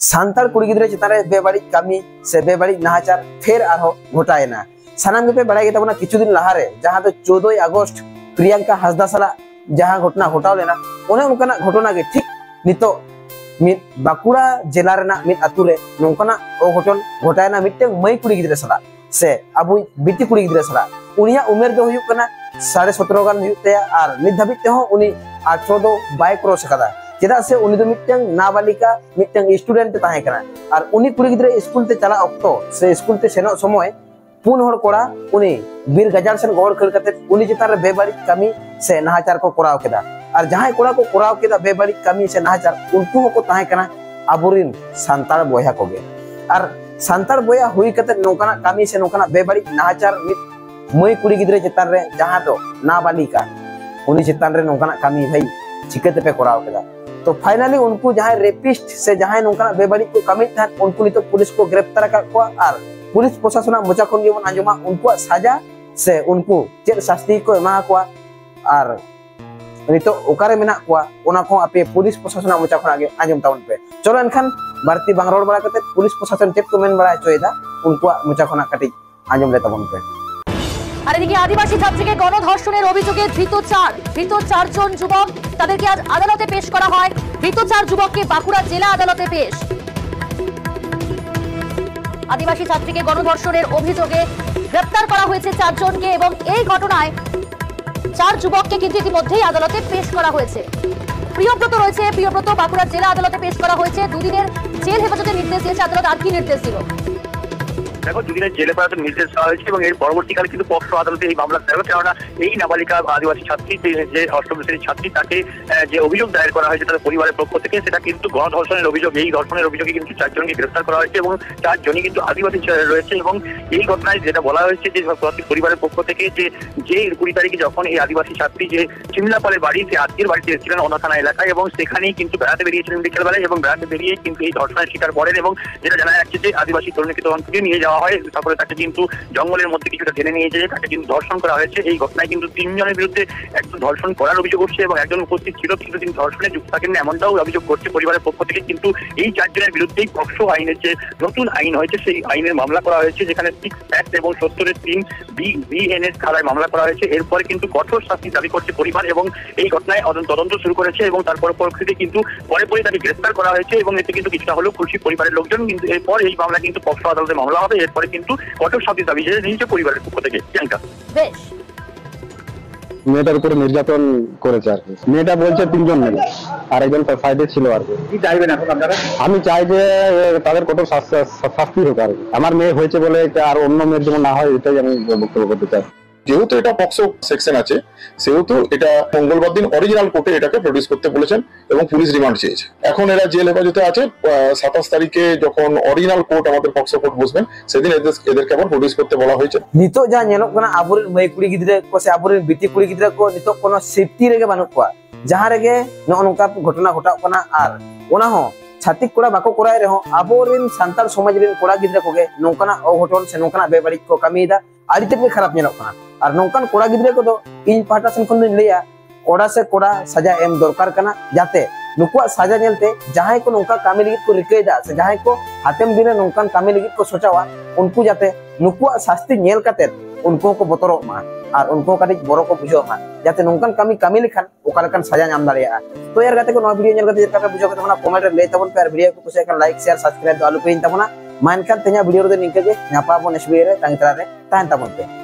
सानतार कुड़ी गिद्रे चितारे बेबाड़ी कमी से बेबाड़ी नाहाचार फिर आरो घटायना सानाम के पे बड़ाई के तबना किछु दिन लहारे जहां तो 14 अगस्त प्रियंका हासदा साला जहां घटना घटाव लेना ओने उनकना घटना के ठीक नितो मित बाकुड़ा जिला रेना मित आतु रे नोंकना ओ घटन घटायना मिटते मई कुड़ी गिद्रे साला से अबु बिटी कुड़ी गिद्रे साला उनिया उमेर दो हुयुक कना 17.5 गान हुयुक तया आर नित धाबित ते हो उनी 18 दो बाय क्रॉस कदा चेदा से उनी दो मिटंग नाबालिका मिटंग स्टूडेंट ताहे कना आर उनी कुड़ी गिद्रे स्कूल ते चला ऑक्टो से स्कूल ते सेनो समय पुन हर कोड़ा उनी बीर गजार सेन गोड़ खड़ कते उनी चितार रे बेबाड़ी कमी से नाहाचार को कोराव केदा और जहां कोड़ा को कोराव केदा बेबाड़ी कमी से नाहाचार उनको को ताहे कना अबुरिन सांतार बोया कोगे और सांतार बोया हुई कते नोकना कमी से नोकना बेबाड़ी नाहाचार मित मई कुड़ी गिद्रे चितार रे जहां तो नाबालिका उनी चितार रे नोकना कमी भाई चिकते पे कोराव केदा तो फाइनली उनको जहां रेपिस्ट से जहां नोकना बेबाड़ी को कमी था उनको नितो पुलिस को गिरफ्तार का को और पुलिस प्रशासन मोचा खन गेबन आंजमा उनको साजा से उनको चेर शास्ति को एमा को और नितो ओकारे मेना को ओना को आपे पुलिस प्रशासन मोचा खन आगे आंजम ताउन पे चलो एनखान भारती बांगरोड बड़ा करते पुलिस प्रशासन चेक को मेन बड़ा चोयदा उनको मोचा खना काटी आंजम ले ताबन पे আর এদিকে আদিবাসী ছাত্রীকে গণধর্ষণের অভিযোগে ধৃত চারজন যুবক তাদেরকে আজ আদালতে পেশ করা হয়। ধৃত 4 যুবককে বাঁকুড়া জেলা আদালতে পেশ। আদিবাসী ছাত্রীকে গণধর্ষণের অভিযোগে গ্রেফতার করা হয়েছে 4 জনকে এবং এই ঘটনায় 4 যুবককে কিন্তু ইতিমধ্যেই আদালতে পেশ করা হয়েছে। প্রিয়ব্রত রয়েছে, প্রিয়ব্রত বাঁকুড়া জেলা আদালতে পেশ করা হয়েছে। 2 দিনের জেল হেফাজতের নির্দেশ দিয়েছে আদালত। আর কি নির্দেশ দিল? देखो 2 दिনের জেলে পাঠানোর নির্দেশ দেওয়া হয়েছে এবং এর পরবর্তীকালে কিন্তু পক্সো আদালতে এই মামলা দায়ের হয়। কেননা এই নাবালিকা আদিবাসী ছাত্রী যে অষ্টম শ্রেণীর ছাত্রী তাকে যে অভিযোগ দায়ের করা হয়েছে তাদের পরিবারের পক্ষ থেকে সেটা কিন্তু গণধর্ষণের অভিযোগ। এই ধর্ষণের অভিযোগে কিন্তু 4 জনকে গ্রেফতার করা হয়েছে এবং 4 জনই কিন্তু আদিবাসী রয়েছে এবং এই ঘটনায় যেটা বলা হয়েছে যে পরিবারের পক্ষ থেকে যে 20 তারিখে যখন এই আদিবাসী ছাত্রী যে চিমলাপালের বাড়ি সে আত্মীয়ের বাড়িতে এসেছিলেন অনাথানা এলাকায় এবং সেখানেই কিন্তু বেড়াতে বেরিয়েছিলেন বিকেলবেলায় এবং বেড়াতে বেরিয়ে কিন্তু এই ধর্ষণের শিকার করেন এবং যেটা জানা যাচ্ছে যে আদিবাসী তরুণীকে তখন থেকে নিয়ে যাওয়া হয়। তারপরে তাকে কিন্তু জঙ্গলের মধ্যে কিছুটা টেনে নিয়ে যেয়ে তাকে কিন্তু ধর্ষণ করা হয়েছে। এই ঘটনায় কিন্তু 3 জনের বিরুদ্ধে একজন ধর্ষণ করার অভিযোগ উঠছে এবং একজন উপস্থিত ছিল কিন্তু তিনি ধর্ষণে যুক্ত থাকেন এমনটাও অভিযোগ করছে পরিবারের পক্ষ থেকে। কিন্তু এই 4 জনের বিরুদ্ধেই পক্সো আইনের যে নতুন আইন হয়েছে সেই আইনের মামলা করা হয়েছে যেখানে 6 অ্যাক্ট এবং 70-3 BNS ধারায় মামলা করা হয়েছে। এরপরে কিন্তু কঠোর শাস্তি দাবি করছে পরিবার এবং এই ঘটনায় তদন্ত শুরু করেছে এবং তারপর পরিস্থিতি কিন্তু পরে তাকে গ্রেফতার করা হয়েছে এবং এতে কিন্তু কিছুটা হলেও খুশি পরিবারের লোকজন। কিন্তু এরপর এই মামলা কিন্তু পক্সো আদালতে মামলা হবে। এরপরে কিন্তু কঠোর শাস্তি দাবি নিয়েছে পরিবারের পক্ষ থেকে। বেশ মেয়েটার উপরে নির্যাতন করেছে আর কি। মেয়েটা বলছে 3 জন মিলে আর একজন সাইডে ছিল আর কি চাইবেন এখন আপনারা? আমি চাই যে তাদের কঠোর শাস্তি হোক আর কি। আমার মেয়ে হয়েছে বলে আর অন্য মেয়ের যেমন না হয় এটাই আমি বক্তব্য করতে চাই। যেহেতু এটা পক্সো সেকশন আছে সেহেতু এটা মঙ্গলবার দিন অরিজিনাল কোর্টে এটাকে প্রডিউস করতে বলেছেন এবং পুলিশ রিমান্ড চেয়েছে। এখন এরা জেল হেফাজতে আছে। 27 তারিখে যখন অরিজিনাল কোর্ট আমাদের পক্সো কোর্ট বসবেন সেদিন এদেরকে আবার প্রডিউস করতে বলা হয়েছে। নিতো যা ñeloক kana aburin mai kuri gidre ko se aburin biti kuri gidre ko nitok kono safety rege banuk ko jaha rege no nongka घटना घटाव kana ar ona ho ছাতিক কোড়া বাকো কোড়াই রেহ আবরিন সান্তাল সমাজ রিন কোড়া গিদ্রে কোগে নংকানা অঘটন সে নংকানা বেবাড়ি কো কামিদা আড়িতে খারাপ ñeloক kana R নংকান Koda গিদ্রে co in পাটা সেন কোন লইয়া কোড়া से कोड़ा सजा एम दरकार kana जाते नुकुआ सजा नेलते जहां को नौका कामी लगी को रिकेदा से जहां को हातेम दिने नौकान कामी लगी को सोचावा उनको जाते नुकुआ शास्ति नेल काते उनको को बतरो मा और उनको काटी बरो को बुझो मा जाते नौकान कामी लिखान ओकालकान सजा नाम दाड़िया। तो यार गाते को नवा वीडियो नेल काते जरका बुझो कते मना कमेंट रे ले तबन पर वीडियो को कुछ एक लाइक शेयर सब्सक्राइब आलु पेइन तबना मानखान ते냐 वीडियो रे निके जे न्यापा बन एसबीआई रे तांतरा रे तान तबन पे।